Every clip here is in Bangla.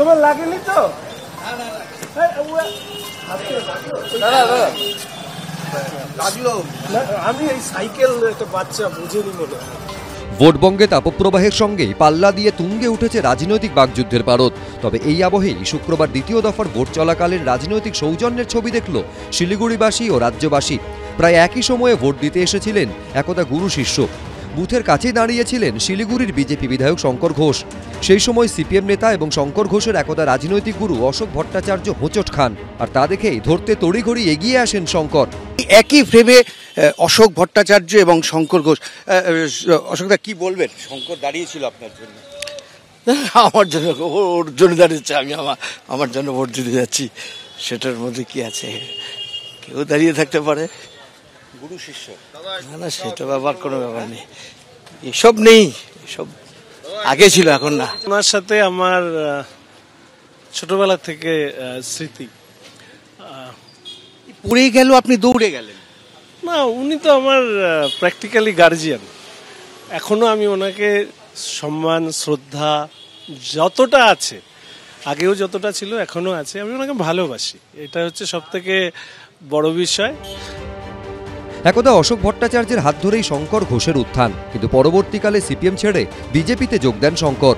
তোমার লাগেনি তো? আমি এই সাইকেল একটা বাচ্চা বুঝিনি মনে হয়। ভোটবঙ্গে তাপপ্রবাহের সঙ্গে পাল্লা দিয়ে তুঙ্গে উঠেছে রাজনৈতিক বাকযুদ্ধের পারদ। তবে এই আবহেই শুক্রবার দ্বিতীয় দফার ভোট চলাকালীন রাজনৈতিক সৌজন্যের ছবি দেখল শিলিগুড়িবাসী ও রাজ্যবাসী। প্রায় একই সময়ে ভোট দিতে এসেছিলেন একদা গুরু শিষ্য। বুথের কাছেই দাঁড়িয়েছিলেন শিলিগুড়ির বিজেপি বিধায়ক শঙ্কর ঘোষ। সেই সময় সিপিএম নেতা এবং শঙ্কর ঘোষের একদা রাজনৈতিক গুরু অশোক ভট্টাচার্য হোঁচট খান, আর তা দেখেই ধরতে তড়িঘড়ি এগিয়ে আসেন শঙ্কর। একই ফ্রেমে অশোক ভট্টাচার্য এবং শঙ্কর ঘোষ। অশোকদা কি বলবেন? শঙ্কর দাঁড়িয়েছিল আপনার জন্য। আমার জন্য, ওর জন্য দাঁড়িয়েছে, আমি আমার জন্য ভোট দিতে যাচ্ছি, সেটার মধ্যে কি আছে? কেউ দাঁড়িয়ে থাকতে পারে, গুরু শিষ্য। না না, সেটা ব্যাপার কোনো ব্যাপার নেই, এসব নেই, এসব আগে ছিল, এখন না। ওনার সাথে আমার ছোটবেলা থেকে স্মৃতি। পড়ে গেল, আপনি দৌড়ে গেলেন? না, উনি তো আমার প্র্যাকটিক্যালি গার্জিয়ান। এখনো আমি ওনাকে সম্মান শ্রদ্ধা যতটা আছে, আগেও যতটা ছিল এখনো আছে, আমি ওনাকে ভালোবাসি। এটা হচ্ছে সব থেকে বড় বিষয়। একদা অশোক ভট্টাচার্যের হাত ধরেই শঙ্কর ঘোষের উত্থান, কিন্তু পরবর্তীকালে সিপিএম ছেড়ে বিজেপিতে যোগ দেন শঙ্কর।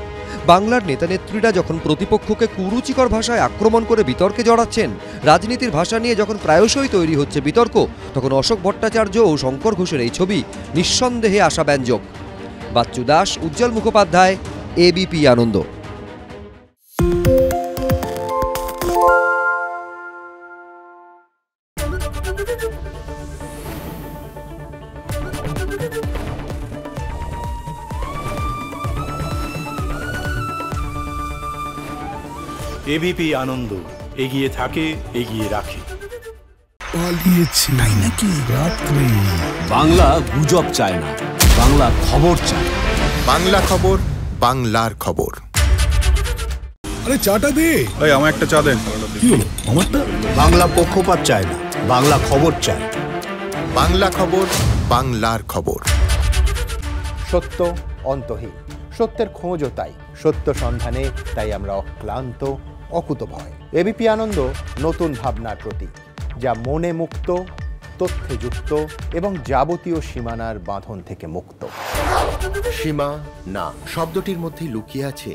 বাংলার নেতানেত্রীরা যখন প্রতিপক্ষকে কুরুচিকর ভাষায় আক্রমণ করে বিতর্কে জড়াচ্ছেন, রাজনীতির ভাষা নিয়ে যখন প্রায়শই তৈরি হচ্ছে বিতর্ক, তখন অশোক ভট্টাচার্য ও শঙ্কর ঘোষের এই ছবি নিঃসন্দেহে আশাব্যঞ্জক। বাচ্চু দাস, উজ্জ্বল মুখোপাধ্যায়, এবিপি আনন্দ। এবিপি আনন্দ, এগিয়ে থাকে, এগিয়ে রাখে। পালিয়েছে তাই নাকি? রাত্রে বাংলা গুজব চায় না, বাংলা খবর চায়। বাংলা খবর, বাংলার খবর। আরে চাটা দে। এই আমার একটা চা দেন। কি হলো আমারটা? বাংলা পক্ষপাত চায় না, বাংলা খবর চায়। বাংলা খবর, বাংলার খবর। সত্য অন্তহীন, সত্যের খোঁজও তাই, সত্য সন্ধানে তাই আমরা অক্লান্ত, অকুতভয়। এবিপি আনন্দ নতুন ভাবনার প্রতীক, যা মনে মুক্ত, তথ্যে যুক্ত এবং যাবতীয় সীমানার বাঁধন থেকে মুক্ত। সীমা না শব্দটির মধ্যে লুকিয়ে আছে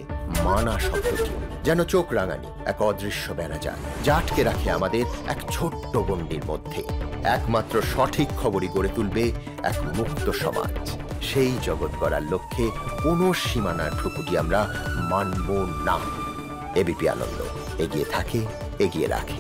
মানা শব্দটি, যেন চোখ রাঙানি এক অদৃশ্য ব্যানাজার, যা আটকে রাখে আমাদের এক ছোট্ট গণ্ডির মধ্যে। একমাত্র সঠিক খবরই গড়ে তুলবে এক মুক্ত সমাজ। সেই জগৎ গড়ার লক্ষ্যে কোনো সীমানার ঠুকুটি আমরা মানব না। এবিপি আনন্দ, এগিয়ে থাকে, এগিয়ে রাখে।